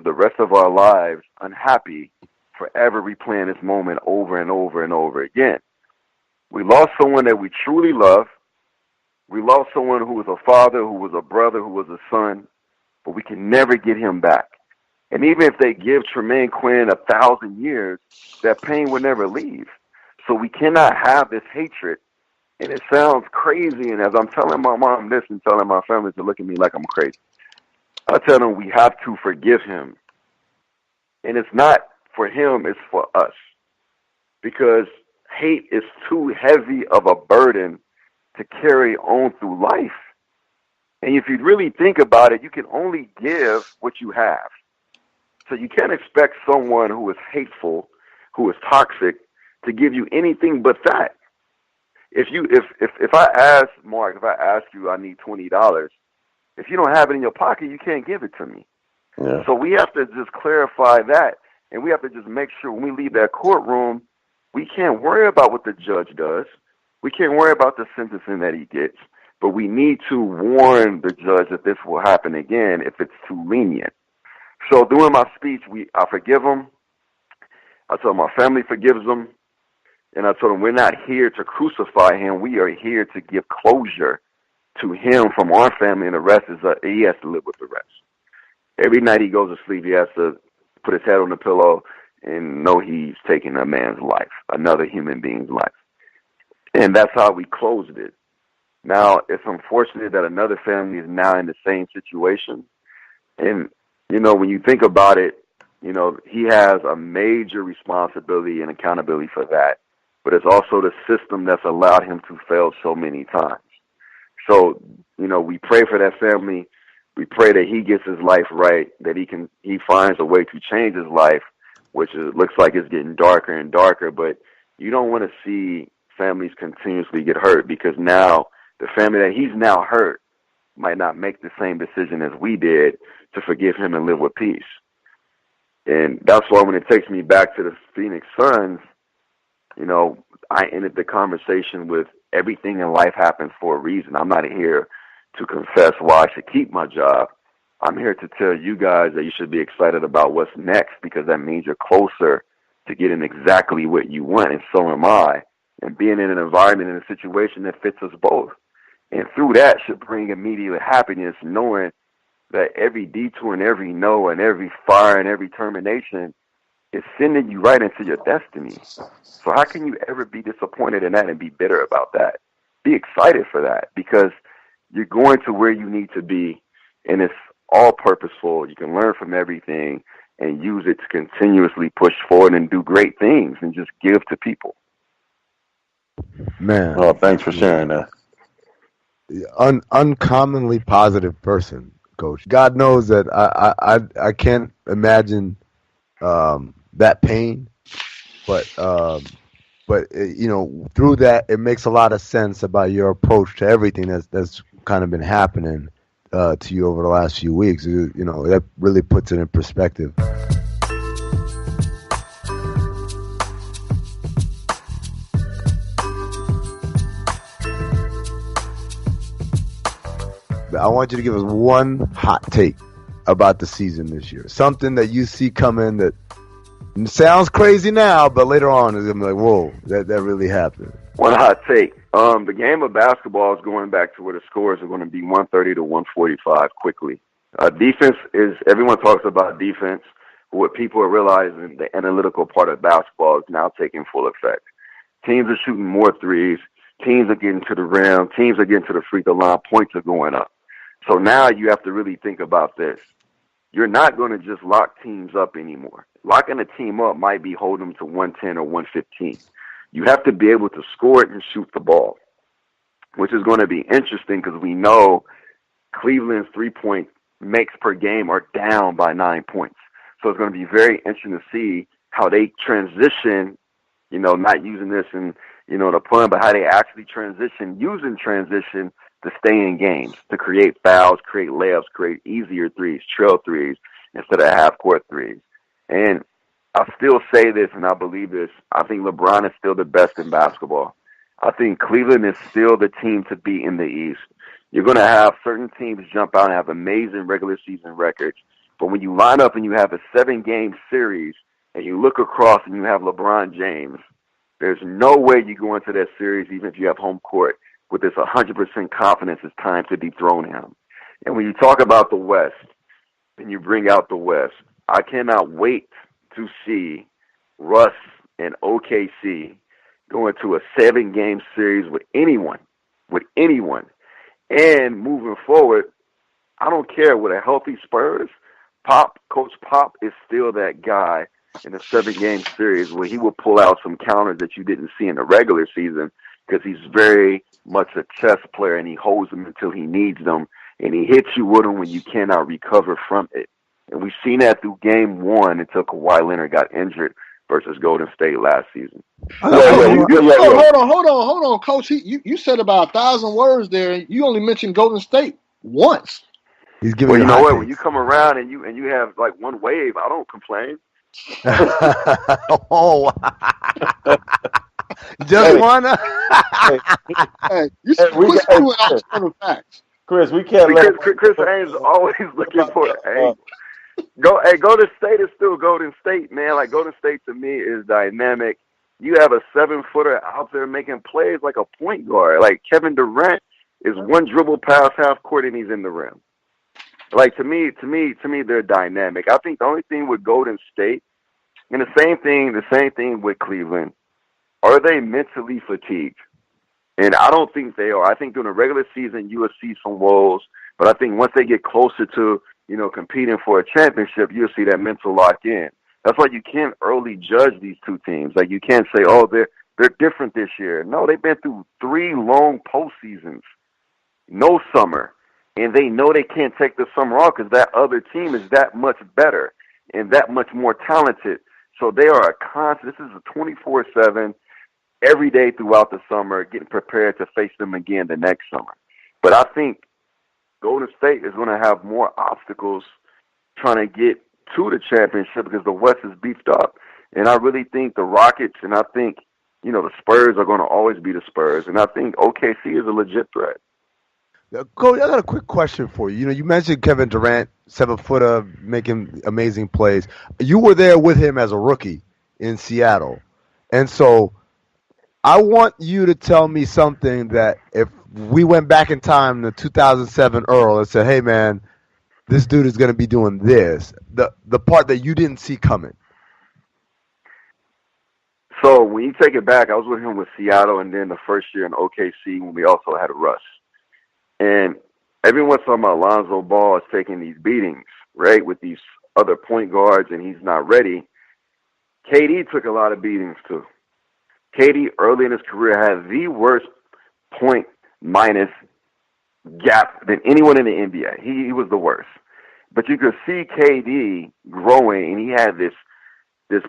the rest of our lives unhappy, forever replaying this moment over and over and over again. We lost someone that we truly love. We lost someone who was a father, who was a brother, who was a son, but we can never get him back. And even if they give Tremaine Quinn 1,000 years, that pain will never leave. So we cannot have this hatred. And it sounds crazy, and as I'm telling my mom this and telling my family to look at me like I'm crazy, I tell them we have to forgive him. And it's not for him, it's for us. Because hate is too heavy of a burden to carry on through life. And if you really think about it, you can only give what you have. So you can't expect someone who is hateful, who is toxic, to give you anything but that. If I ask Mark, if I ask you, I need $20, if you don't have it in your pocket, you can't give it to me. Yeah. So we have to just clarify that, and we have to just make sure when we leave that courtroom, we can't worry about what the judge does. We can't worry about the sentencing that he gets, but we need to warn the judge that this will happen again if it's too lenient. So during my speech, I forgive him. I told him my family forgives him. And I told him we're not here to crucify him. We are here to give closure to him from our family, and the rest is he has to live with the rest. Every night he goes to sleep, he has to put his head on the pillow and know he's taking a man's life, another human being's life. And that's how we closed it. Now, it's unfortunate that another family is now in the same situation. And, when you think about it, he has a major responsibility and accountability for that. But it's also the system that's allowed him to fail so many times. So, we pray for that family. We pray that he gets his life right, that he finds a way to change his life, which looks like it's getting darker and darker. But you don't want to see families continuously get hurt, because now the family that he's now hurt might not make the same decision as we did to forgive him and live with peace. And that's why when it takes me back to the Phoenix Suns, I ended the conversation with everything in life happens for a reason. I'm not here to confess why I should keep my job. I'm here to tell you guys that you should be excited about what's next, because that means you're closer to getting exactly what you want, and so am I. And being in an environment, in a situation that fits us both. And through that should bring immediate happiness, knowing that every detour and every no and every fire and every termination is sending you right into your destiny. So how can you ever be disappointed in that and be bitter about that? Be excited for that, because you're going to where you need to be, and it's all purposeful. You can learn from everything, and use it to continuously push forward and do great things and just give to people. Man. Oh, thanks for sharing that. Uncommonly positive person, Coach. God knows that I can't imagine that pain, but through that it makes a lot of sense about your approach to everything that's kind of been happening to you over the last few weeks. That really puts it in perspective. I want you to give us one hot take about the season this year. Something that you see coming that sounds crazy now, but later on is going to be like, whoa, that really happened. One hot take. The game of basketball is going back to where the scores are going to be 130 to 145 quickly. Defense is, everyone talks about defense. What people are realizing, the analytical part of basketball is now taking full effect. Teams are shooting more threes. Teams are getting to the rim. Teams are getting to the free throw line. Points are going up. So now you have to really think about this. You're not going to just lock teams up anymore. Locking a team up might be holding them to 110 or 115. You have to be able to score it and shoot the ball, which is going to be interesting because we know Cleveland's 3-point makes per game are down by 9 points. So it's going to be very interesting to see how they transition, not using this in, the pun, but how they actually using transition to stay in games, to create fouls, create layups, create easier threes, trail threes, instead of half-court threes. And I still say this, and I believe this, I think LeBron is still the best in basketball. I think Cleveland is still the team to beat in the East. You're going to have certain teams jump out and have amazing regular season records. But when you line up and you have a 7-game series and you look across and you have LeBron James, there's no way you go into that series, even if you have home court, with this 100% confidence it's time to dethrone him. And when you talk about the West and you bring out the West, I cannot wait to see Russ and OKC go into a 7-game series with anyone. And moving forward, I don't care with a healthy Spurs, Coach Pop is still that guy in a 7-game series where he will pull out some counters that you didn't see in the regular season because he's very much a chess player and he holds them until he needs them and he hits you with them when you cannot recover from it. And we've seen that through game 1 until Kawhi Leonard got injured versus Golden State last season. Hold on, Coach. You said about 1,000 words there. And you only mentioned Golden State once. He's giving well, you know what? takes. When you come around and you have like one wave, I don't complain. Oh, just one. You quit screwing out some facts. Chris, we can't let Chris Haynes is always looking for an angle. Golden State is still Golden State, man. Like Golden State to me is dynamic. You have a 7-footer out there making plays like a point guard. Like Kevin Durant is one dribble past half court and he's in the rim. Like to me, they're dynamic. I think the only thing with Golden State, and the same thing with Cleveland, are they mentally fatigued? And I don't think they are. I think during the regular season you will see some woes, but I think once they get closer to, competing for a championship, you'll see that mental lock in. That's why you can't early judge these two teams. Like you can't say, oh, they're different this year. No, they've been through 3 long postseasons, no summer. And they know they can't take the summer off because that other team is that much better and that much more talented. So they are a constant. This is a 24/7, every day throughout the summer, getting prepared to face them again the next summer. But I think Golden State is going to have more obstacles trying to get to the championship because the West is beefed up. And I really think the Rockets and I think, the Spurs are going to always be the Spurs. And I think OKC is a legit threat. Coach, I got a quick question for you. You mentioned Kevin Durant, 7-footer, making amazing plays. You were there with him as a rookie in Seattle. And so I want you to tell me something that if we went back in time to 2007 Earl and said, hey, man, this dude is going to be doing this, the part that you didn't see coming. So when you take it back, I was with him with Seattle and then the first year in OKC when we also had Russ. And everyone's talking about Lonzo Ball is taking these beatings, right, with these other point guards and he's not ready. KD took a lot of beatings too. KD early in his career had the worst point minus gap than anyone in the NBA. He was the worst. But you could see KD growing, and he had this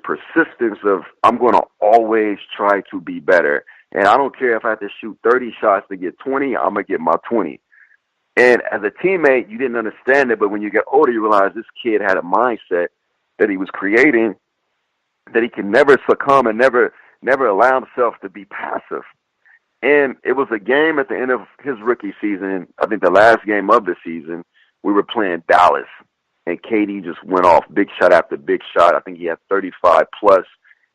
persistence of, I'm going to always try to be better. And I don't care if I have to shoot 30 shots to get 20, I'm going to get my 20. And as a teammate, you didn't understand it, but when you get older, you realize this kid had a mindset that he was creating, that he can never succumb and never allow himself to be passive. And it was a game at the end of his rookie season, I think the last game of the season, we were playing Dallas, and KD just went off big shot after big shot. I think he had 35 plus,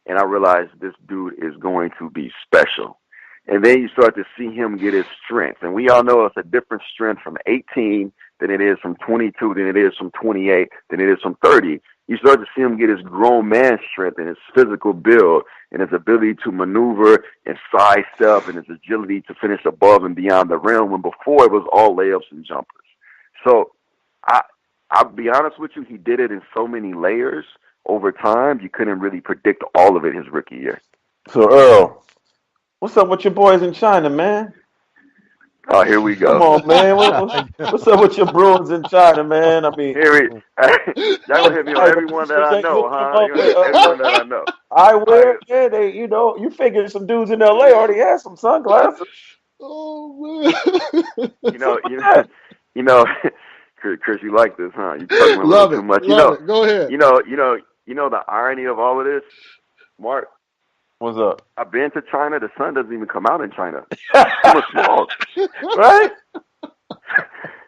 and I realized this dude is going to be special. And then you start to see him get his strength. And we all know it's a different strength from 18 than it is from 22, than it is from 28, than it is from 30. You start to see him get his grown man strength and his physical build and his ability to maneuver and sidestep and his agility to finish above and beyond the rim, when before it was all layups and jumpers. So I'll be honest with you, he did it in so many layers over time, you couldn't really predict all of it his rookie year. So, Earl, what's up with your boys in China, man? Oh, here we go. Come on, man. What's up with your Bruins in China, man? I mean, y'all gonna hit me on everyone that I know, huh? Everyone that I know. Yeah, you figured some dudes in LA already had some sunglasses. Oh man. You know, Chris, you like this, huh? You talking a love little it, too much. Love it. Go ahead. You know the irony of all of this, Mark. What's up? I've been to China. The sun doesn't even come out in China. It's too much smog, right?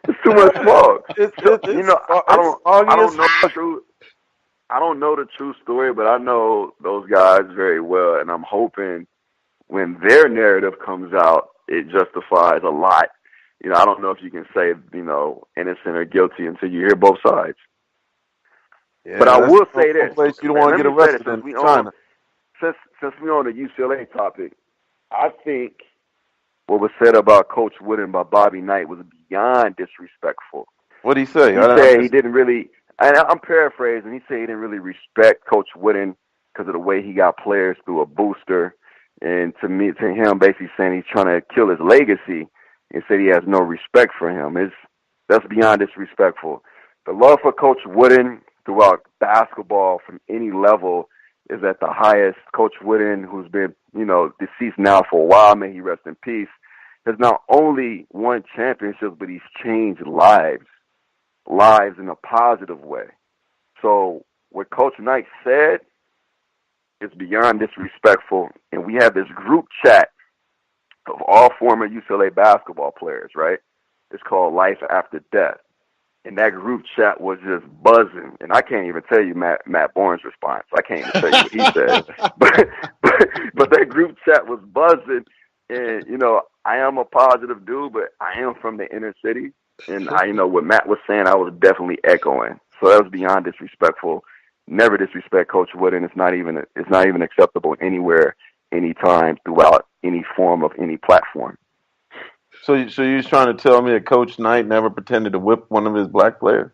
It's too much smog. I don't know the true story, but I know those guys very well, and I'm hoping when their narrative comes out, it justifies a lot. I don't know if you can say, innocent or guilty until you hear both sides. Yeah, but I will say this. Place you don't want to get arrested in China. Since we're on the UCLA topic, I think what was said about Coach Wooden by Bobby Knight was beyond disrespectful. What did he say? He said he didn't really, and I'm paraphrasing, he said he didn't really respect Coach Wooden because of the way he got players through a booster. And to him, basically saying he's trying to kill his legacy, and said he has no respect for him. That's beyond disrespectful. The love for Coach Wooden throughout basketball from any level is at the highest. Coach Wooden, who's been, deceased now for a while, may he rest in peace, has not only won championships, but he's changed lives in a positive way. So what Coach Knight said is beyond disrespectful, and we have this group chat of all former UCLA basketball players, right? It's called Life After Death. And that group chat was just buzzing. And I can't even tell you Matt Bourne's response. I can't even tell you what he said. But that group chat was buzzing. And, I am a positive dude, but I am from the inner city. And I know what Matt was saying, I was definitely echoing. So that was beyond disrespectful. Never disrespect Coach Wooden. It's not even acceptable anywhere, anytime, throughout any form of any platform. So you're trying to tell me that Coach Knight never pretended to whip one of his black players?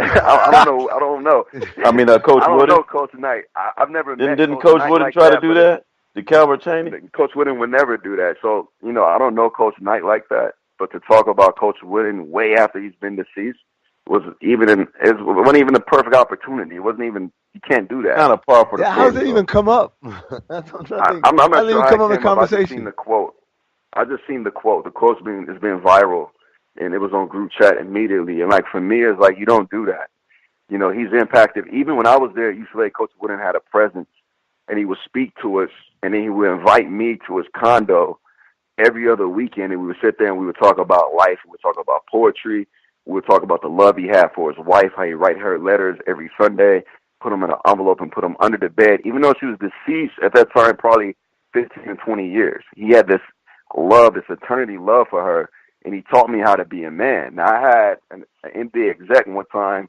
I don't know. I mean, Coach Wooden. I don't know Coach Knight. I've never met. Didn't Coach Wooden try to do that? Did Calvert Chaney? Coach Wooden would never do that. So I don't know Coach Knight like that. But to talk about Coach Wooden way after he's been deceased wasn't even a perfect opportunity. It wasn't even. You can't do that. Kind of par for the course. How does it even come up? That's what I'm trying to think. I'm not how sure even come up in conversation. I just seen the quote. The quote's been viral, and it was on group chat immediately. And for me, it's you don't do that. He's impacted. Even when I was there at UCLA, Coach Wooden had a presence, and he would speak to us, and then he would invite me to his condo every other weekend, and we would sit there and we would talk about life. We would talk about poetry. We would talk about the love he had for his wife, how he write her letters every Sunday, put them in an envelope and put them under the bed, even though she was deceased at that time, probably 15 and 20 years. He had this love, this eternity love for her, and he taught me how to be a man. Now, I had an NBA exec one time,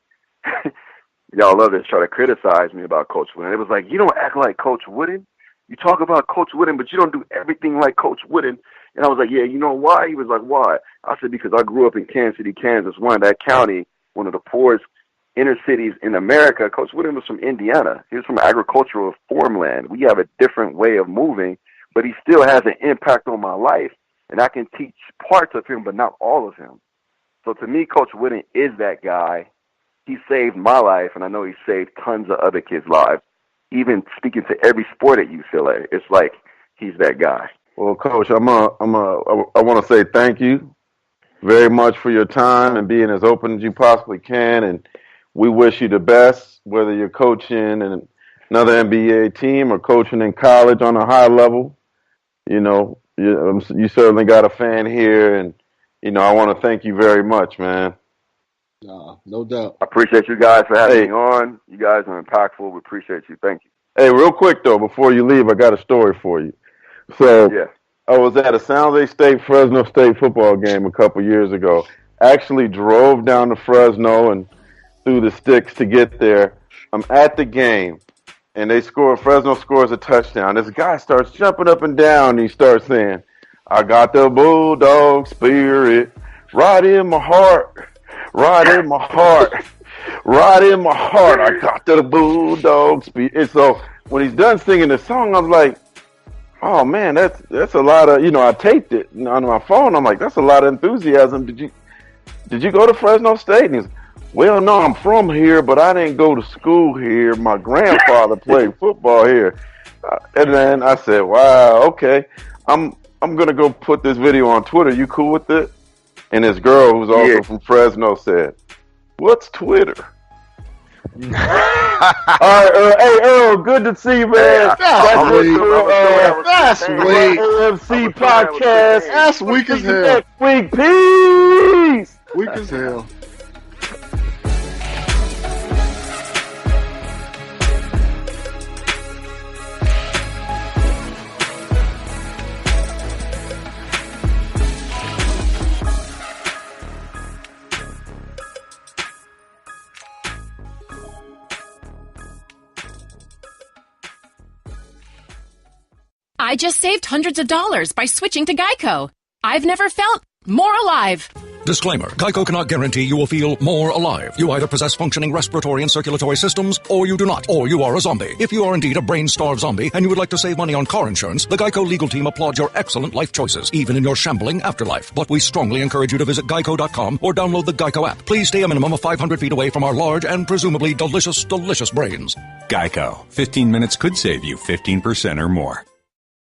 y'all love to try to criticize me about Coach Wooden. It was you don't act like Coach Wooden. You talk about Coach Wooden, but you don't do everything like Coach Wooden. And I was like, yeah, you know why? He was like, why? I said, because I grew up in Kansas City, Kansas, that county, one of the poorest inner cities in America. Coach Wooden was from Indiana. He was from agricultural farmland. We have a different way of moving, but he still has an impact on my life, and I can teach parts of him, but not all of him. So to me, Coach Wooden is that guy. He saved my life, and I know he saved tons of other kids' lives. Even speaking to every sport at UCLA, it's like he's that guy. Well, Coach, I want to say thank you very much for your time and being as open as you possibly can. And we wish you the best, whether you're coaching in another NBA team or coaching in college on a high level. You know, you certainly got a fan here, and you know, I want to thank you very much, man. No doubt. I appreciate you guys for having me on. You guys are impactful. We appreciate you. Thank you. Hey, real quick, though, before you leave, I got a story for you. So yeah. I was at a San Jose State, Fresno State football game a couple years ago. Actually drove down to Fresno and through the sticks to get there. I'm at the game, and Fresno scores a touchdown. This guy starts jumping up and down, and he starts saying, I got the Bulldog spirit right in my heart, right in my heart. Right in my heart, I got the Bulldog spirit. And so when he's done singing the song, I'm like, oh man, that's a lot of, I taped it on my phone. I'm like, that's a lot of enthusiasm. Did you go to Fresno State? And he's, well, no, I'm from here, but I didn't go to school here. My grandfather played football here. And then I said, wow, okay, I'm gonna go put this video on Twitter. You cool with it? And this girl who's also from Fresno said, what's Twitter? All right, hey Earl, good to see you, man. That's weak. AFC podcast. That's weak as hell. Next week, peace. Weak as hell. I just saved hundreds of dollars by switching to Geico. I've never felt more alive. Disclaimer. Geico cannot guarantee you will feel more alive. You either possess functioning respiratory and circulatory systems, or you do not, or you are a zombie. If you are indeed a brain-starved zombie and you would like to save money on car insurance, the Geico legal team applauds your excellent life choices, even in your shambling afterlife. But we strongly encourage you to visit geico.com or download the Geico app. Please stay a minimum of 500 feet away from our large and presumably delicious, delicious brains. Geico. 15 minutes could save you 15% or more.